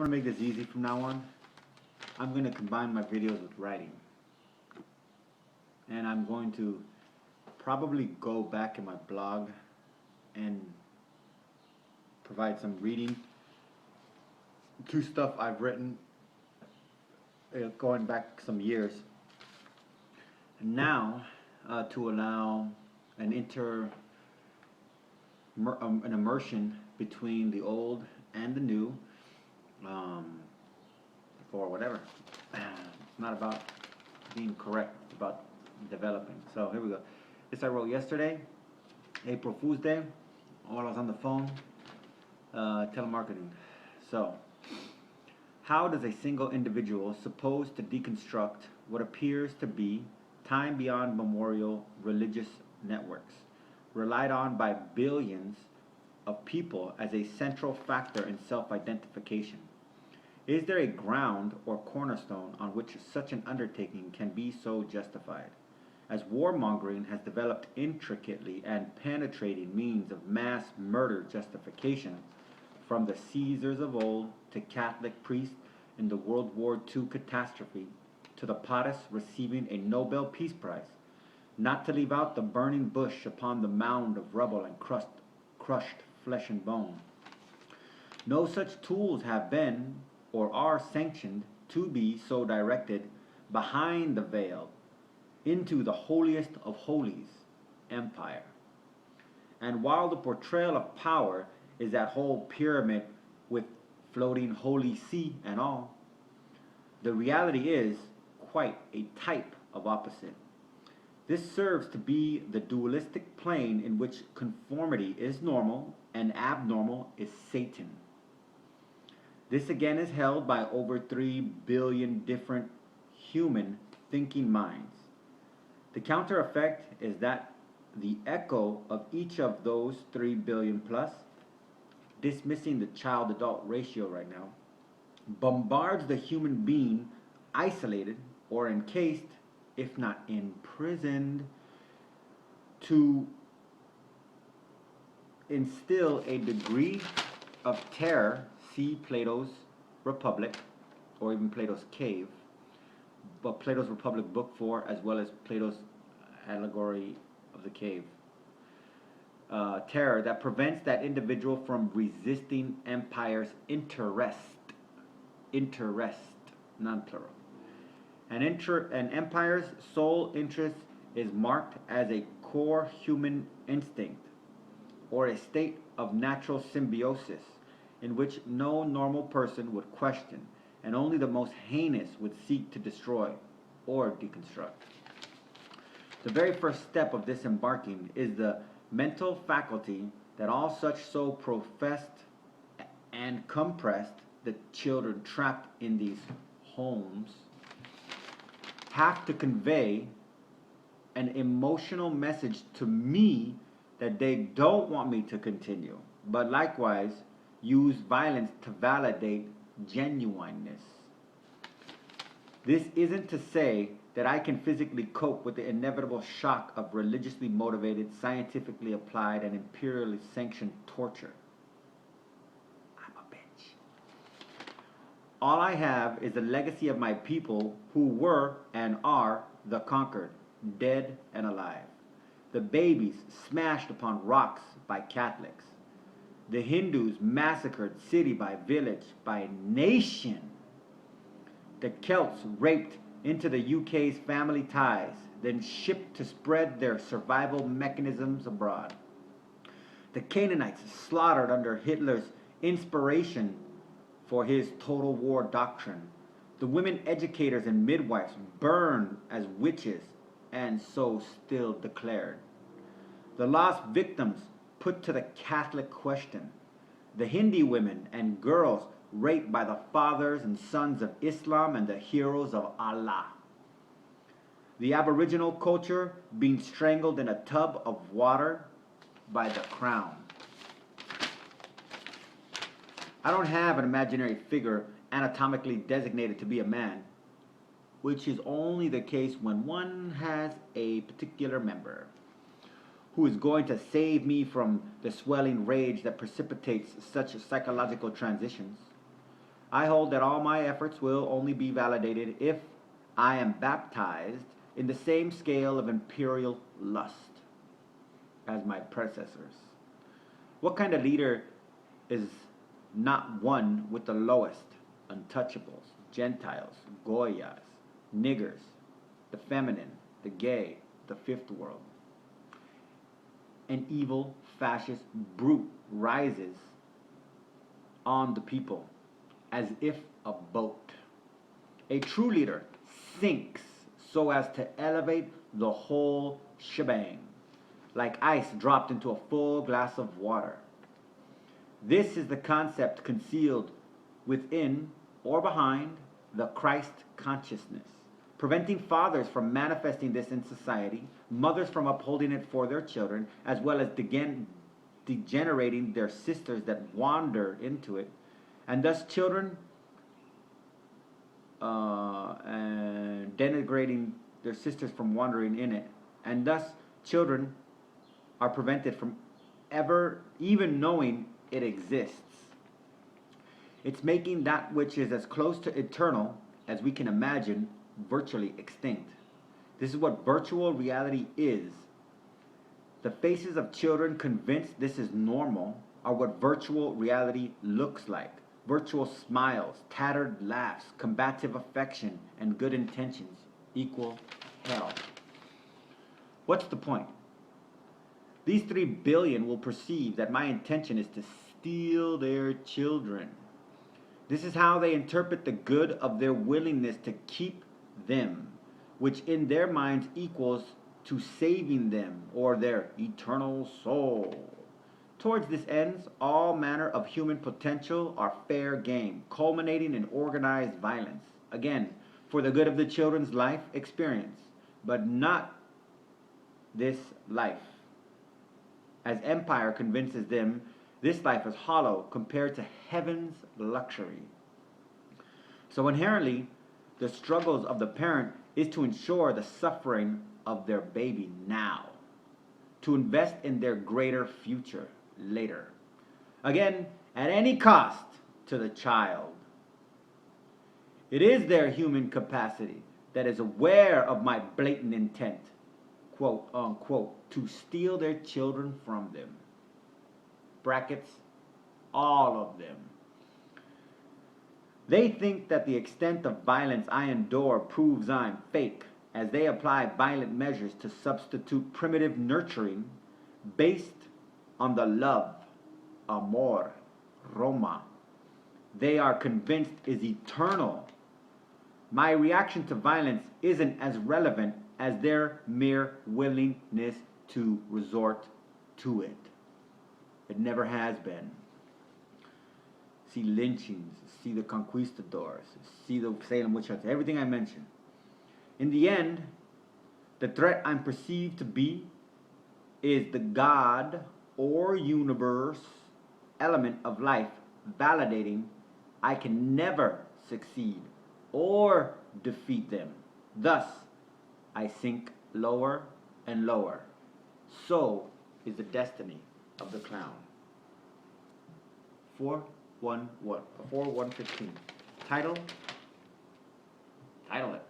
I'm going to make this easy from now on. I'm going to combine my videos with writing. And I'm going to probably go back in my blog and provide some reading to stuff I've written going back some years. And now to allow an immersion between the old and the new, for whatever. It's not about being correct, it's about developing. So here we go. This I wrote yesterday, April Fool's Day, while I was on the phone, telemarketing. So, how does a single individual supposed to deconstruct what appears to be time beyond memorial religious networks, relied on by billions of people as a central factor in self-identification? Is there a ground or cornerstone on which such an undertaking can be so justified? As warmongering has developed intricately and penetrating means of mass murder justification, from the Caesars of old to Catholic priests in the World War II catastrophe, to the POTUS receiving a Nobel Peace Prize, not to leave out the burning bush upon the mound of rubble and crushed flesh and bone. No such tools have been or are sanctioned to be so directed behind the veil into the holiest of holies, empire. And while the portrayal of power is that whole pyramid with floating holy see and all, the reality is quite a type of opposite. This serves to be the dualistic plane in which conformity is normal and abnormal is Satan. This again is held by over 3 billion different human thinking minds. The counter effect is that the echo of each of those 3 billion plus, dismissing the child-adult ratio right now, bombards the human being isolated or encased, if not imprisoned, to instill a degree of terror. See Plato's Republic, or even Plato's Cave, but Plato's Republic Book 4, as well as Plato's Allegory of the Cave. Terror that prevents that individual from resisting empire's interest, non-plural. An empire's sole interest is marked as a core human instinct, or a state of natural symbiosis, in which no normal person would question, and only the most heinous would seek to destroy or deconstruct. The very first step of disembarking is the mental faculty that all such so professed and compressed, the children trapped in these homes, have to convey an emotional message to me that they don't want me to continue, but likewise use violence to validate genuineness. This isn't to say that I can physically cope with the inevitable shock of religiously motivated, scientifically applied, and imperially sanctioned torture. I'm a bitch. All I have is the legacy of my people who were and are the conquered, dead and alive. The babies smashed upon rocks by Catholics. The Hindus massacred city by village by nation. The Celts raped into the UK's family ties, then shipped to spread their survival mechanisms abroad. The Canaanites slaughtered under Hitler's inspiration for his total war doctrine. The women educators and midwives burned as witches and so still declared. The lost victims put to the Catholic question. The Hindi women and girls raped by the fathers and sons of Islam and the heroes of Allah. The Aboriginal culture being strangled in a tub of water by the crown. I don't have an imaginary figure anatomically designated to be a man, which is only the case when one has a particular member, who is going to save me from the swelling rage that precipitates such psychological transitions. I hold that all my efforts will only be validated if I am baptized in the same scale of imperial lust as my predecessors. What kind of leader is not one with the lowest, untouchables, Gentiles, Goyas, niggers, the feminine, the gay, the fifth world? An evil, fascist brute rises on the people as if a boat. A true leader sinks so as to elevate the whole shebang, like ice dropped into a full glass of water. This is the concept concealed within or behind the Christ consciousness, preventing fathers from manifesting this in society, mothers from upholding it for their children, as well as degenerating their sisters that wander into it, and thus children and denigrating their sisters from wandering in it, and thus children are prevented from ever even knowing it exists. It's making that which is as close to eternal as we can imagine virtually extinct. This is what virtual reality is. The faces of children convinced this is normal are what virtual reality looks like. Virtual smiles, tattered laughs, combative affection, and good intentions equal hell. What's the point? These 3 billion will perceive that my intention is to steal their children. This is how they interpret the good of their willingness to keep them, which in their minds equals to saving them or their eternal soul. Towards this ends, all manner of human potential are fair game, culminating in organized violence. Again, for the good of the children's life experience, but not this life. As empire convinces them, this life is hollow compared to heaven's luxury. So inherently, the struggles of the parent is to ensure the suffering of their baby now, to invest in their greater future later. Again, at any cost to the child. It is their human capacity that is aware of my blatant intent, quote unquote, to steal their children from them. Brackets, all of them. They think that the extent of violence I endure proves I'm fake, as they apply violent measures to substitute primitive nurturing based on the love, amor, Roma, they are convinced is eternal. My reaction to violence isn't as relevant as their mere willingness to resort to it. It never has been. See lynchings, see the conquistadors, see the Salem witch hunts, everything I mentioned. In the end, the threat I'm perceived to be is the God or universe element of life validating I can never succeed or defeat them. Thus, I sink lower and lower. So is the destiny of the clown. 4-1-1. 4-1-15. Title it.